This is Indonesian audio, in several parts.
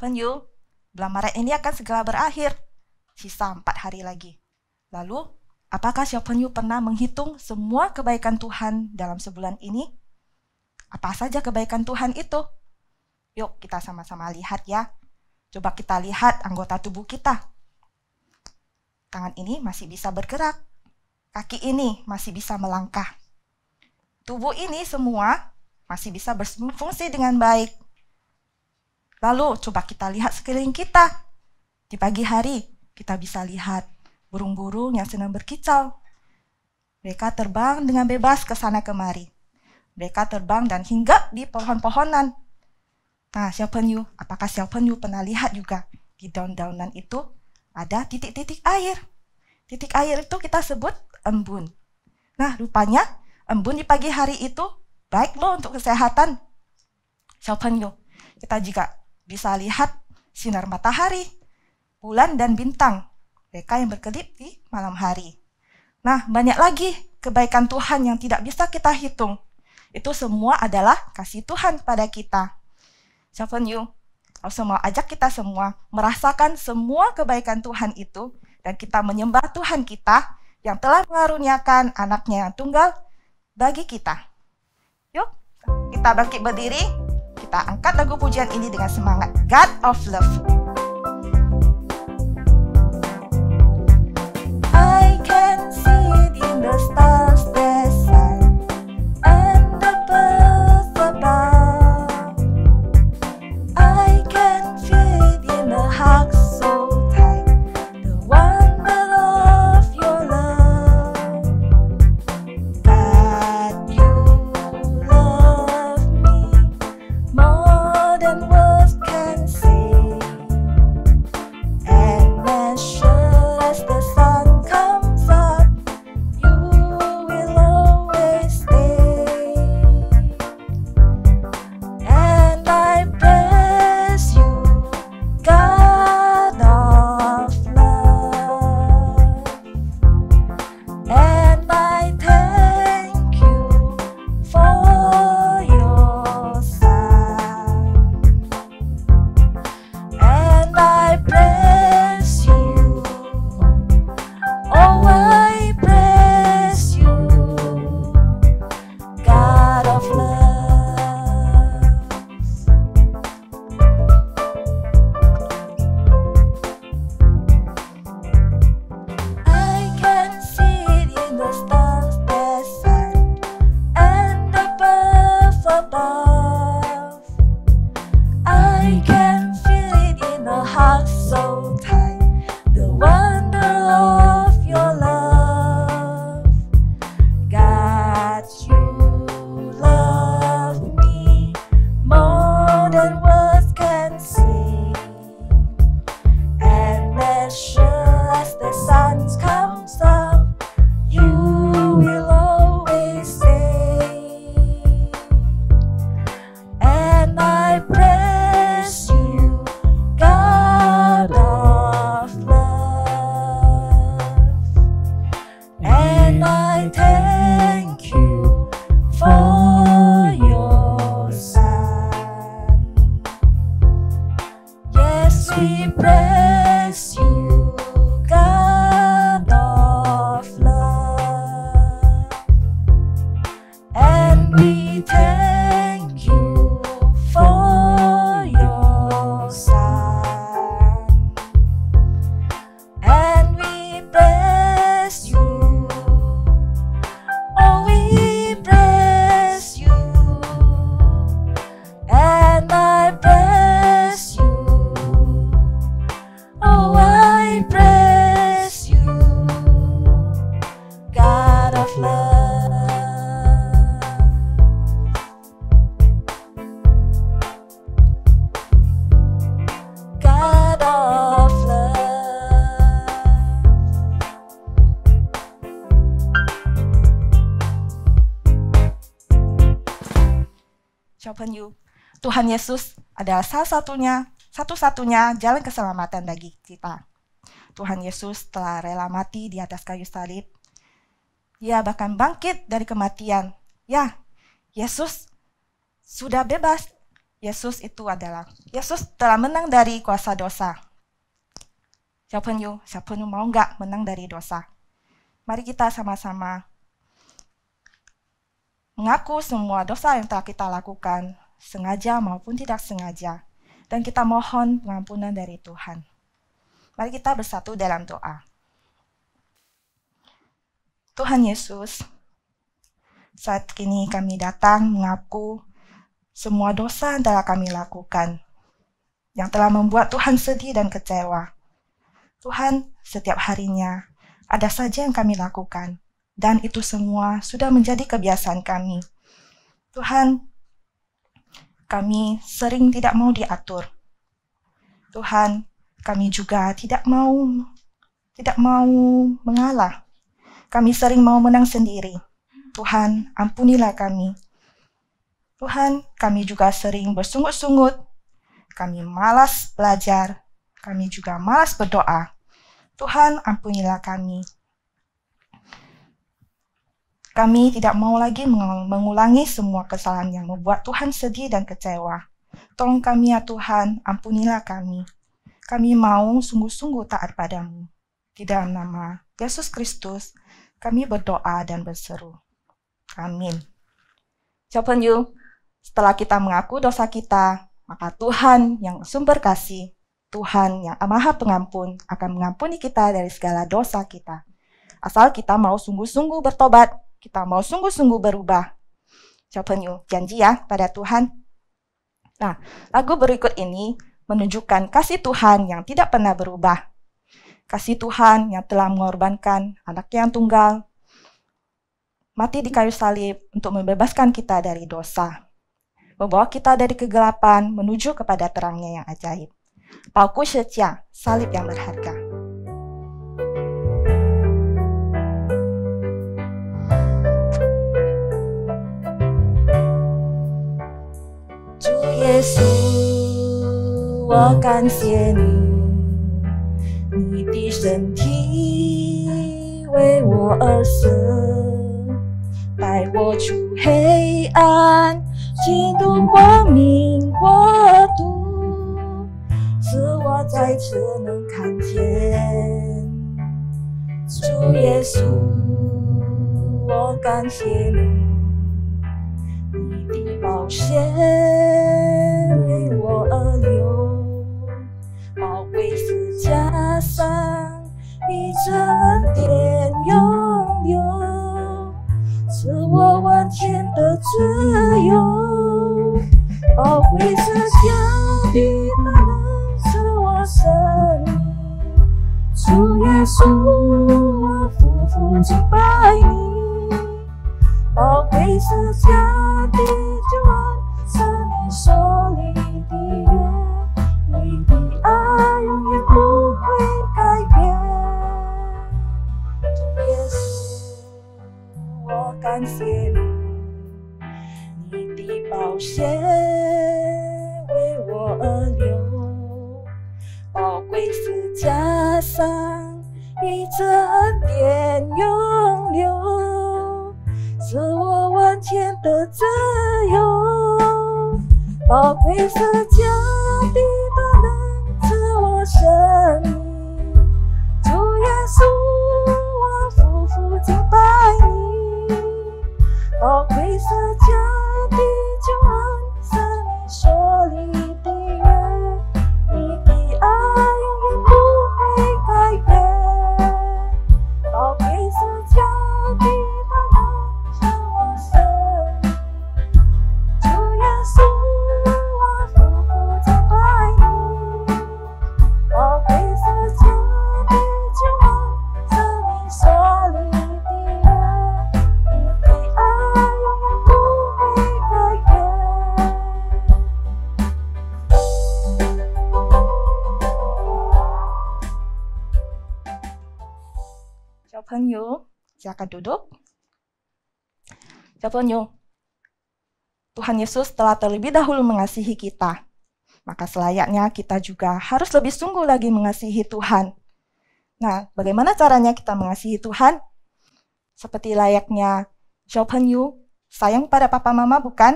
penyu, bulan Maret ini akan segera berakhir. Sisa 4 hari lagi. Lalu, apakah penyu pernah menghitung semua kebaikan Tuhan dalam sebulan ini? Apa saja kebaikan Tuhan itu? Yuk kita sama-sama lihat ya. Coba kita lihat anggota tubuh kita. Tangan ini masih bisa bergerak. Kaki ini masih bisa melangkah. Tubuh ini semua masih bisa berfungsi dengan baik. Lalu coba kita lihat sekeliling kita. Di pagi hari kita bisa lihat burung-burung yang sedang berkicau. Mereka terbang dengan bebas ke sana kemari. Mereka terbang dan hinggap di pohon-pohonan. Nah, penyu, apakah penyu pernah lihat juga di daun-daunan itu ada titik-titik air? Titik air itu kita sebut embun. Nah, rupanya embun di pagi hari itu baik loh untuk kesehatan. Penyu, kita juga bisa lihat sinar matahari, bulan dan bintang. Mereka yang berkedip di malam hari. Nah, banyak lagi kebaikan Tuhan yang tidak bisa kita hitung. Itu semua adalah kasih Tuhan pada kita. Penyu, aku mau ajak kita semua merasakan semua kebaikan Tuhan itu dan kita menyembah Tuhan kita yang telah mengaruniakan anaknya yang tunggal bagi kita. Yuk, kita bangkit berdiri, kita angkat lagu pujian ini dengan semangat. God of Love. I can see it in the stars that shine and the birds above. I can feel it in the heart so tight, the wonder of your love. God, you love me more than words can say. And as sure as the sun comes up, you will always stay. And I praise you, God of love. And I thank you for your Son. And I praise you, oh I praise you, God of love. I can see it in the stars that shine and the birds above. I can feel it in the heart so tight, the wonder of your love. God, you love me more than words can say. And as sure as the sun comes up, you will always stay. And I praise you, God of love. And I thank you for your Son. Yes, we praise you, God of love. And we thank you for your Son. And we praise you, oh we praise you. And I praise you, oh I praise you, God of love. God of love. Penyu, Tuhan Yesus adalah satu-satunya jalan keselamatan bagi kita. Tuhan Yesus telah rela mati di atas kayu salib. Ia bahkan bangkit dari kematian. Ya, Yesus sudah bebas. Yesus telah menang dari kuasa dosa. Siapa mau nggak menang dari dosa? Mari kita sama-sama mengaku semua dosa yang telah kita lakukan, sengaja maupun tidak sengaja. Dan kita mohon pengampunan dari Tuhan. Mari kita bersatu dalam doa. Tuhan Yesus, saat ini kami datang mengaku semua dosa yang telah kami lakukan, yang telah membuat Tuhan sedih dan kecewa. Tuhan, setiap harinya ada saja yang kami lakukan, dan itu semua sudah menjadi kebiasaan kami. Tuhan, kami sering tidak mau diatur. Tuhan, kami juga tidak mau mengalah. Kami sering mau menang sendiri. Tuhan, ampunilah kami. Tuhan, kami juga sering bersungut-sungut. Kami malas belajar. Kami juga malas berdoa. Tuhan, ampunilah kami. Kami tidak mau lagi mengulangi semua kesalahan yang membuat Tuhan sedih dan kecewa. Tolong kami ya Tuhan, ampunilah kami. Kami mau sungguh-sungguh taat padamu. Di dalam nama Yesus Kristus, kami berdoa dan berseru. Amin. Setelah kita mengaku dosa kita, maka Tuhan yang sumber kasih, Tuhan yang maha pengampun akan mengampuni kita dari segala dosa kita. Asal kita mau sungguh-sungguh bertobat, kita mau sungguh-sungguh berubah. Janji ya pada Tuhan. Nah, lagu berikut ini menunjukkan kasih Tuhan yang tidak pernah berubah. Kasih Tuhan yang telah mengorbankan anaknya yang tunggal, mati di kayu salib untuk membebaskan kita dari dosa, membawa kita dari kegelapan menuju kepada terangnya yang ajaib. Pauku setia, salib yang berharga. 주 예수，我感谢你。你的身体为我而生，带我出黑暗，进入光明国度，使我再次能看见主耶稣。我感谢你，你的宝血为我而流。宝贵是加上一整天永留，使我完全的自由。宝贵是加的大能使我生命。主耶稣，我夫妇敬拜你。宝贵是加的救恩，是你手里的约，你的爱永远不会改变。主耶稣，我感谢你，你的宝血为我而流，宝贵是加上一整点永留，使我完全的自由。宝贵是加的大能赐我生命。主耶稣，我夫妇敬拜你。宝贵是加的救恩，是你手里的约，你的爱永远不会改变。宝贵是加的大能使我生命。主耶稣，我夫妇敬拜你。宝贵是加的救恩，是你手里的约，你的爱永远不会改变。小朋友silakan duduk. Tuhan Yesus telah terlebih dahulu mengasihi kita. Maka selayaknya kita juga harus lebih sungguh lagi mengasihi Tuhan. Nah, bagaimana caranya kita mengasihi Tuhan? Seperti layaknya sayang pada papa mama bukan?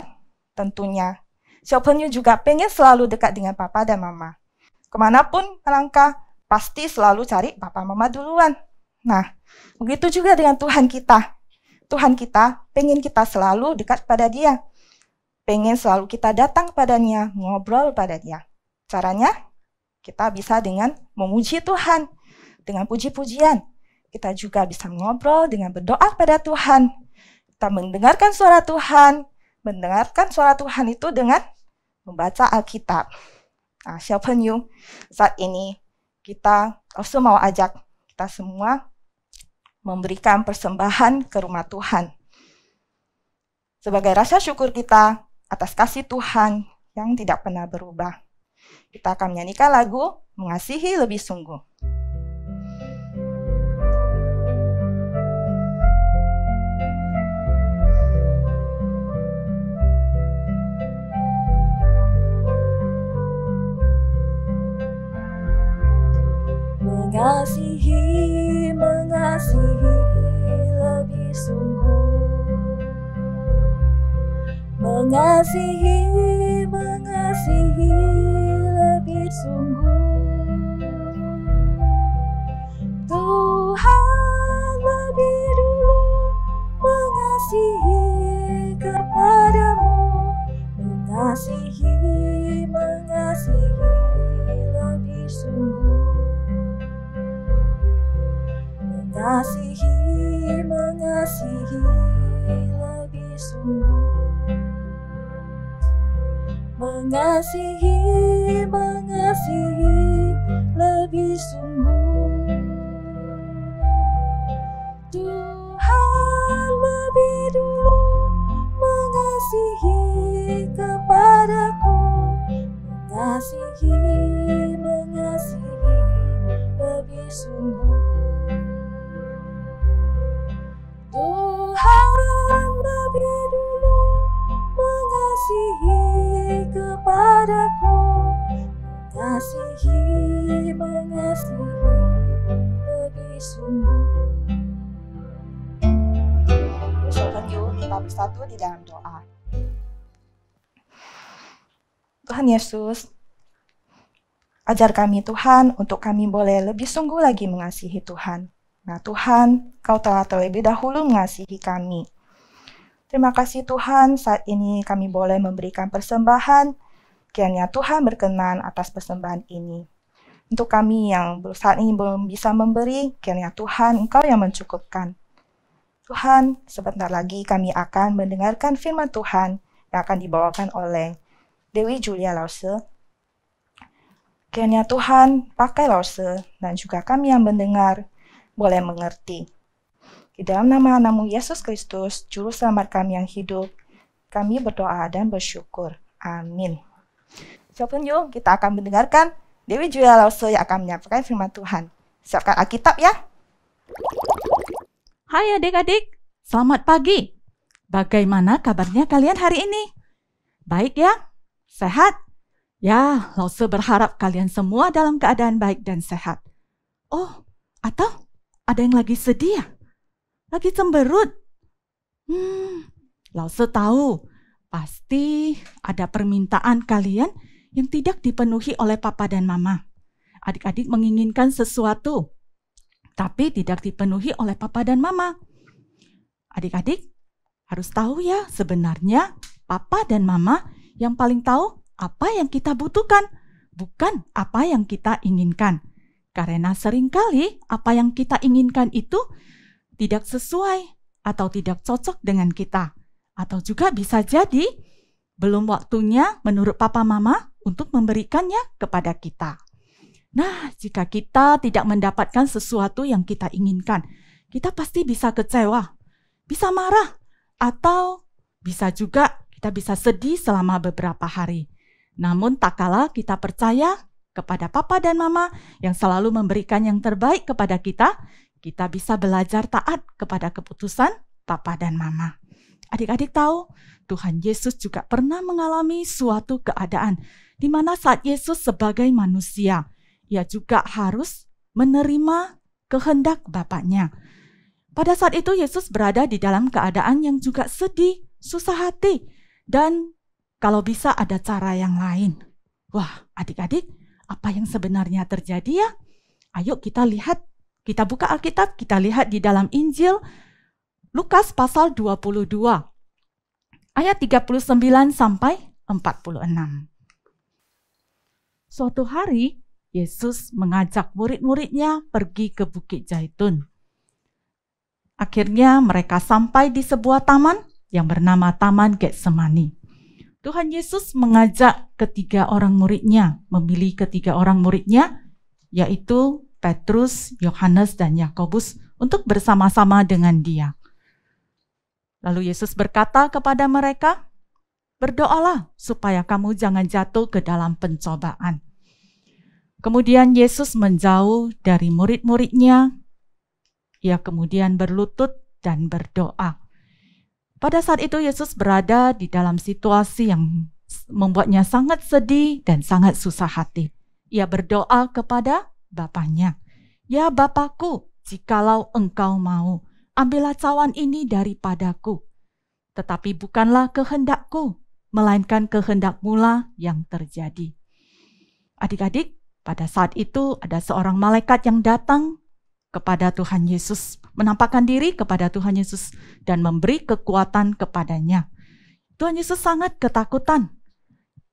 Tentunya. Siapanya juga pengen selalu dekat dengan papa dan mama. Kemanapun melangkah, pasti selalu cari papa mama duluan. Nah, begitu juga dengan Tuhan kita. Tuhan kita pengen kita selalu dekat pada Dia. Pengen selalu kita datang padanya, ngobrol pada Dia. Caranya, kita bisa dengan memuji Tuhan, dengan puji-pujian. Kita juga bisa ngobrol dengan berdoa pada Tuhan. Kita mendengarkan suara Tuhan. Mendengarkan suara Tuhan itu dengan membaca Alkitab. Nah, Xiaopenyu, saat ini kita also mau ajak kita semua memberikan persembahan ke rumah Tuhan. Sebagai rasa syukur kita atas kasih Tuhan yang tidak pernah berubah. Kita akan menyanyikan lagu Mengasihi Lebih Sungguh. Mengasihi, mengasihi lebih sungguh. Mengasihi, mengasihi lebih sungguh. Tuhan lebih dulu mengasihi kepadamu. Mengasihi, mengasihi lebih sungguh. Mengasihi, mengasihi lebih sungguh. Mengasihi, mengasihi lebih sungguh. Tuhan lebih dulu mengasihi kepadaku. Mengasihi, mengasihi lebih sungguh. Tuhan lebih dulu mengasihi kepadaku. Mengasihi, mengasihi lebih sungguh. Yuk, kita bersatu di dalam doa. Tuhan Yesus, ajar kami Tuhan untuk kami boleh lebih sungguh lagi mengasihi Tuhan. Nah Tuhan, Kau telah terlebih dahulu mengasihi kami. Terima kasih Tuhan, saat ini kami boleh memberikan persembahan. Kiranya Tuhan berkenan atas persembahan ini. Untuk kami yang saat ini belum bisa memberi, kiranya Tuhan Engkau yang mencukupkan. Tuhan, sebentar lagi kami akan mendengarkan firman Tuhan yang akan dibawakan oleh Dewi Julia Lause. Kiranya Tuhan pakai Lause dan juga kami yang mendengar boleh mengerti. Di dalam nama anakmu Yesus Kristus, Juru Selamat kami yang hidup, kami berdoa dan bersyukur. Amin. Siapkan yuk, kita akan mendengarkan Dewi Julia Lause yang akan menyampaikan firman Tuhan. Siapkan Alkitab ya. Hai adik-adik, selamat pagi. Bagaimana kabarnya kalian hari ini? Baik ya? Sehat? Ya, Lause berharap kalian semua dalam keadaan baik dan sehat. Oh, atau ada yang lagi sedih ya? Lagi cemberut? Lause tahu, pasti ada permintaan kalian yang tidak dipenuhi oleh papa dan mama. Adik-adik menginginkan sesuatu, tapi tidak dipenuhi oleh papa dan mama. Adik-adik harus tahu ya, sebenarnya papa dan mama yang paling tahu apa yang kita butuhkan, bukan apa yang kita inginkan. Karena seringkali apa yang kita inginkan itu tidak sesuai atau tidak cocok dengan kita. Atau juga bisa jadi belum waktunya menurut papa mama untuk memberikannya kepada kita. Nah, jika kita tidak mendapatkan sesuatu yang kita inginkan, kita pasti bisa kecewa, bisa marah, atau bisa juga kita bisa sedih selama beberapa hari. Namun tak kalah kita percaya kepada papa dan mama yang selalu memberikan yang terbaik kepada kita, kita bisa belajar taat kepada keputusan papa dan mama. Adik-adik tahu, Tuhan Yesus juga pernah mengalami suatu keadaan di mana saat Yesus sebagai manusia, ia juga harus menerima kehendak Bapaknya. Pada saat itu Yesus berada di dalam keadaan yang juga sedih, susah hati, dan Kalau bisa ada cara yang lain. Wah, adik-adik, apa yang sebenarnya terjadi ya? Ayo kita lihat, kita buka Alkitab, kita lihat di dalam Injil Lukas pasal 22, ayat 39 sampai 46. Suatu hari, Yesus mengajak murid-muridnya pergi ke Bukit Zaitun. Akhirnya mereka sampai di sebuah taman yang bernama Taman Getsemani. Tuhan Yesus mengajak ketiga orang muridnya, memilih ketiga orang muridnya, yaitu Petrus, Yohanes, dan Yakobus untuk bersama-sama dengan dia. Lalu Yesus berkata kepada mereka, "Berdoalah supaya kamu jangan jatuh ke dalam pencobaan." Kemudian Yesus menjauh dari murid-muridnya. Ia kemudian berlutut dan berdoa. Pada saat itu Yesus berada di dalam situasi yang membuatnya sangat sedih dan sangat susah hati. Ia berdoa kepada Bapanya, "Ya Bapakku, jikalau Engkau mau, ambillah cawan ini daripadaku. Tetapi bukanlah kehendakku, melainkan kehendak-Mu yang terjadi." Adik-adik, pada saat itu ada seorang malaikat yang datang kepada Tuhan Yesus, menampakkan diri kepada Tuhan Yesus dan memberi kekuatan kepadanya. Tuhan Yesus sangat ketakutan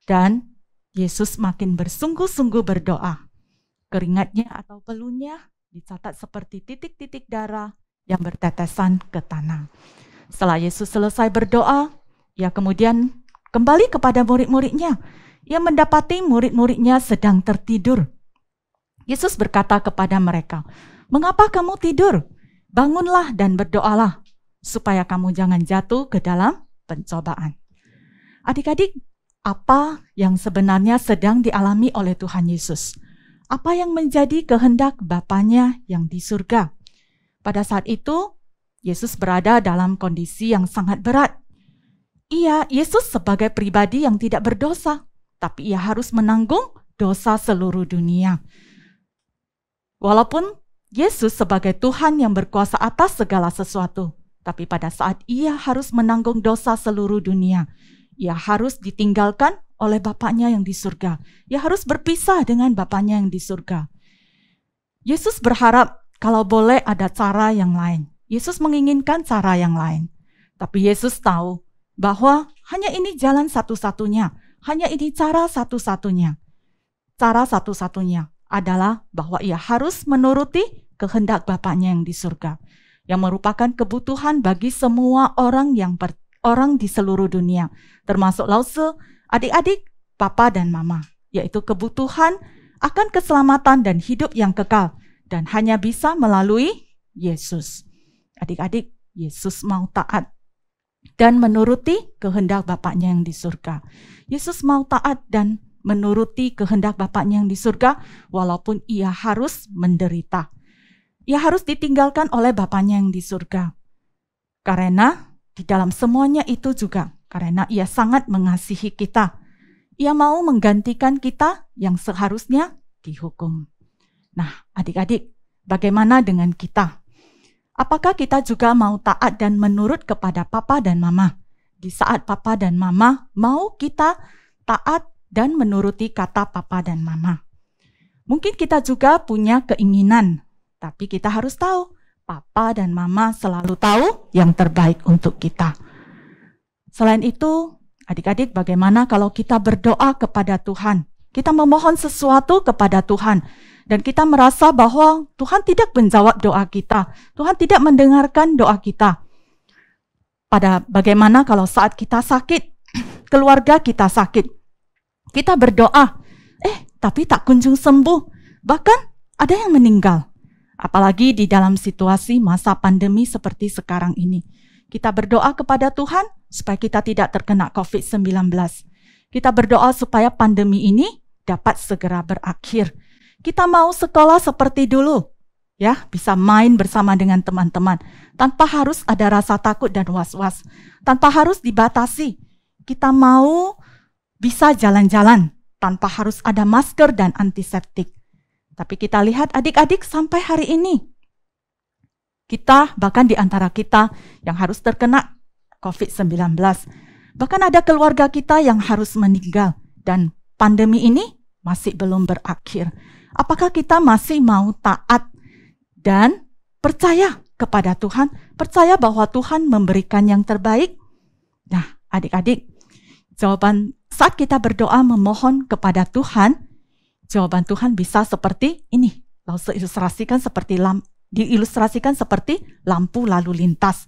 dan Yesus makin bersungguh-sungguh berdoa. Keringatnya atau pelunya dicatat seperti titik-titik darah yang bertetesan ke tanah. Setelah Yesus selesai berdoa, ia kemudian kembali kepada murid-muridnya. Ia mendapati murid-muridnya sedang tertidur. Yesus berkata kepada mereka, "Mengapa kamu tidur? Bangunlah dan berdoalah, supaya kamu jangan jatuh ke dalam pencobaan." Adik-adik, apa yang sebenarnya sedang dialami oleh Tuhan Yesus? Apa yang menjadi kehendak Bapanya yang di surga? Pada saat itu, Yesus berada dalam kondisi yang sangat berat. Yesus sebagai pribadi yang tidak berdosa, tapi ia harus menanggung dosa seluruh dunia. Walaupun Yesus sebagai Tuhan yang berkuasa atas segala sesuatu, tapi pada saat ia harus menanggung dosa seluruh dunia, ia harus ditinggalkan oleh Bapaknya yang di surga. Ia harus berpisah dengan Bapaknya yang di surga. Yesus berharap kalau boleh ada cara yang lain. Yesus menginginkan cara yang lain. Tapi Yesus tahu bahwa hanya ini jalan satu-satunya. Hanya ini cara satu-satunya. Cara satu-satunya adalah bahwa ia harus menuruti kehendak Bapaknya yang di surga, yang merupakan kebutuhan bagi semua orang orang di seluruh dunia, termasuk Lause, adik-adik, papa dan mama, yaitu kebutuhan akan keselamatan dan hidup yang kekal, dan hanya bisa melalui Yesus. Adik-adik, Yesus mau taat dan menuruti kehendak Bapaknya yang di surga. Yesus mau taat dan menuruti kehendak Bapaknya yang di surga, walaupun ia harus menderita. Ia harus ditinggalkan oleh Bapaknya yang di surga. Karena di dalam semuanya itu juga, karena ia sangat mengasihi kita. Ia mau menggantikan kita yang seharusnya dihukum. Nah, adik-adik, bagaimana dengan kita? Apakah kita juga mau taat dan menurut kepada papa dan mama? Di saat papa dan mama mau kita taat dan menuruti kata papa dan mama. Mungkin kita juga punya keinginan, tapi kita harus tahu, papa dan mama selalu tahu yang terbaik untuk kita. Selain itu, adik-adik, bagaimana kalau kita berdoa kepada Tuhan? Kita memohon sesuatu kepada Tuhan, dan kita merasa bahwa Tuhan tidak menjawab doa kita. Tuhan tidak mendengarkan doa kita. Bagaimana kalau saat kita sakit, keluarga kita sakit, kita berdoa, tapi tak kunjung sembuh, bahkan ada yang meninggal. Apalagi di dalam situasi masa pandemi seperti sekarang ini. Kita berdoa kepada Tuhan supaya kita tidak terkena COVID-19. Kita berdoa supaya pandemi ini dapat segera berakhir. Kita mau sekolah seperti dulu, ya, bisa main bersama dengan teman-teman, tanpa harus ada rasa takut dan was-was, tanpa harus dibatasi. Kita mau bisa jalan-jalan tanpa harus ada masker dan antiseptik. Tapi kita lihat adik-adik sampai hari ini, kita bahkan di antara kita yang harus terkena COVID-19, Bahkan ada keluarga kita yang harus meninggal dan pandemi ini masih belum berakhir. Apakah kita masih mau taat dan percaya kepada Tuhan, percaya bahwa Tuhan memberikan yang terbaik? Nah, adik-adik, jawaban saat kita berdoa memohon kepada Tuhan, jawaban Tuhan bisa seperti ini. Lalu diilustrasikan seperti lampu lalu lintas.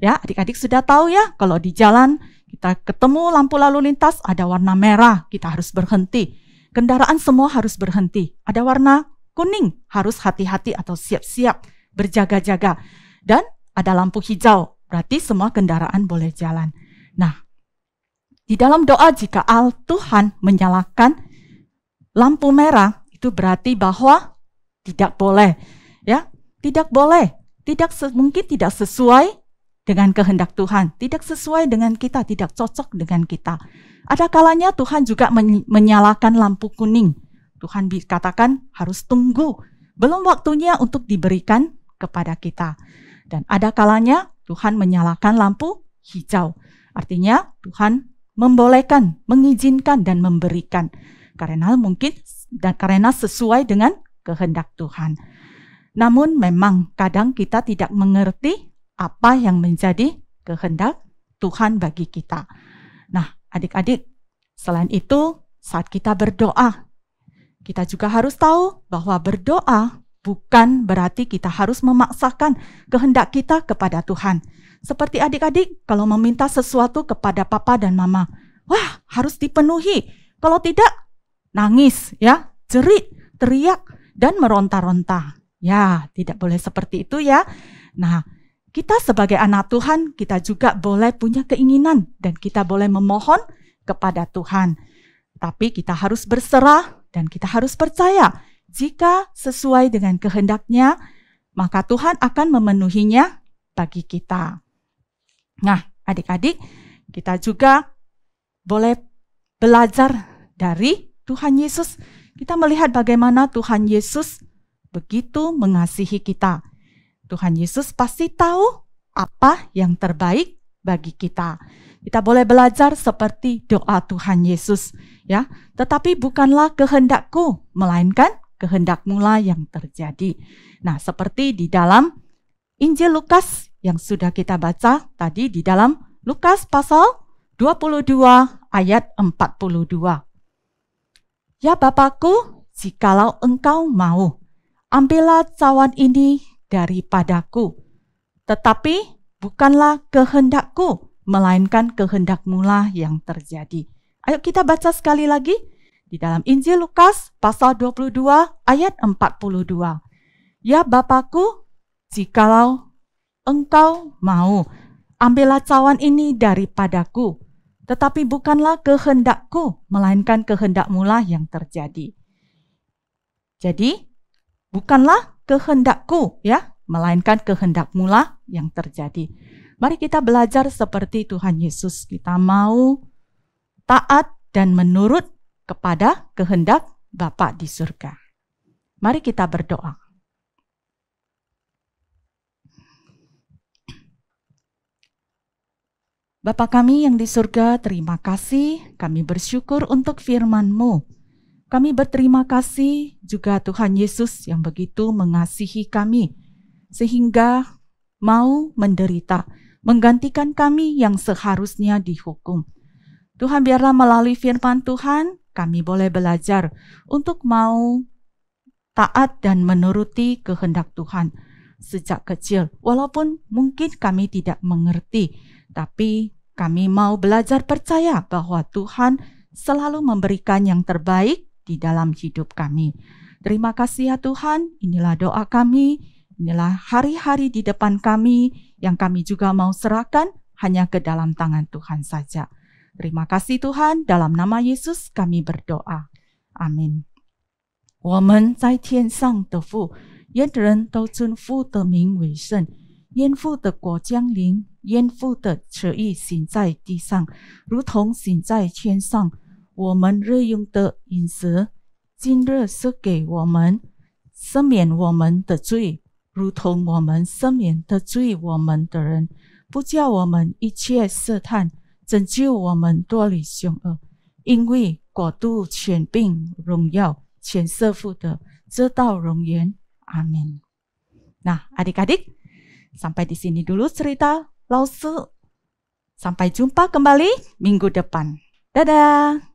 Ya, adik-adik sudah tahu ya, kalau di jalan kita ketemu lampu lalu lintas ada warna merah, kita harus berhenti. Kendaraan semua harus berhenti. Ada warna kuning, harus hati-hati atau siap-siap, berjaga-jaga. Dan ada lampu hijau, berarti semua kendaraan boleh jalan. Nah, di dalam doa jika Tuhan menyalakan lampu merah, itu berarti bahwa tidak boleh, ya, tidak boleh, mungkin tidak sesuai dengan kehendak Tuhan, tidak sesuai dengan kita, tidak cocok dengan kita. Ada kalanya Tuhan juga menyalakan lampu kuning. Tuhan katakan harus tunggu, belum waktunya untuk diberikan kepada kita. Dan ada kalanya Tuhan menyalakan lampu hijau. Artinya Tuhan membolehkan, mengizinkan dan memberikan karena sesuai dengan kehendak Tuhan. Namun memang kadang kita tidak mengerti apa yang menjadi kehendak Tuhan bagi kita. Nah, adik-adik, selain itu saat kita berdoa, kita juga harus tahu bahwa berdoa bukan berarti kita harus memaksakan kehendak kita kepada Tuhan. Seperti adik-adik kalau meminta sesuatu kepada papa dan mama, wah, harus dipenuhi. Kalau tidak, nangis, ya, jerit, teriak, dan meronta-ronta. Ya, tidak boleh seperti itu ya. Nah, kita sebagai anak Tuhan, kita juga boleh punya keinginan dan kita boleh memohon kepada Tuhan. Tapi kita harus berserah dan kita harus percaya jika sesuai dengan kehendaknya, maka Tuhan akan memenuhinya bagi kita. Nah, adik-adik, kita juga boleh belajar dari Tuhan Yesus. Kita melihat bagaimana Tuhan Yesus begitu mengasihi kita. Tuhan Yesus pasti tahu apa yang terbaik bagi kita. Kita boleh belajar seperti doa Tuhan Yesus, ya. Tetapi bukanlah kehendakku, melainkan kehendak-Mu yang terjadi. Nah, seperti di dalam Injil Lukas yang sudah kita baca tadi di dalam Lukas pasal 22 ayat 42. Ya Bapakku, jikalau Engkau mau, ambillah cawan ini daripadaku. Tetapi bukanlah kehendakku, melainkan kehendak-Mu yang terjadi. Ayo kita baca sekali lagi di dalam Injil Lukas pasal 22 ayat 42. Ya Bapakku, jikalau Engkau mau, ambillah cawan ini daripadaku. Tetapi bukanlah kehendakku, melainkan kehendak-Mu yang terjadi. Jadi, bukanlah kehendakku, ya, melainkan kehendak-Mu yang terjadi. Mari kita belajar seperti Tuhan Yesus. Kita mau taat dan menurut kepada kehendak Bapa di surga. Mari kita berdoa. Bapa kami yang di surga, terima kasih. Kami bersyukur untuk firman-Mu. Kami berterima kasih juga Tuhan Yesus yang begitu mengasihi kami, sehingga mau menderita, menggantikan kami yang seharusnya dihukum. Tuhan, biarlah melalui firman Tuhan, kami boleh belajar untuk mau taat dan menuruti kehendak Tuhan sejak kecil. Walaupun mungkin kami tidak mengerti, tapi kami mau belajar percaya bahwa Tuhan selalu memberikan yang terbaik di dalam hidup kami. Terima kasih ya Tuhan, inilah doa kami, inilah hari-hari di depan kami yang kami juga mau serahkan hanya ke dalam tangan Tuhan saja. Terima kasih Tuhan, dalam nama Yesus kami berdoa. Amin. 我们在天上的父，愿人都尊父的名为圣。愿父的国降临，愿父的旨意行在地上，如同行在天上。我们日用的饮食，今日赐给我们，赦免我们的罪，如同我们赦免得罪我们的人，不叫我们一切试探，拯救我们脱离凶恶，因为国度、权柄、荣耀全是父的，直到永远。Amin. Nah, adik-adik, sampai di sini dulu cerita Lao Tzu. Sampai jumpa kembali minggu depan. Dadah!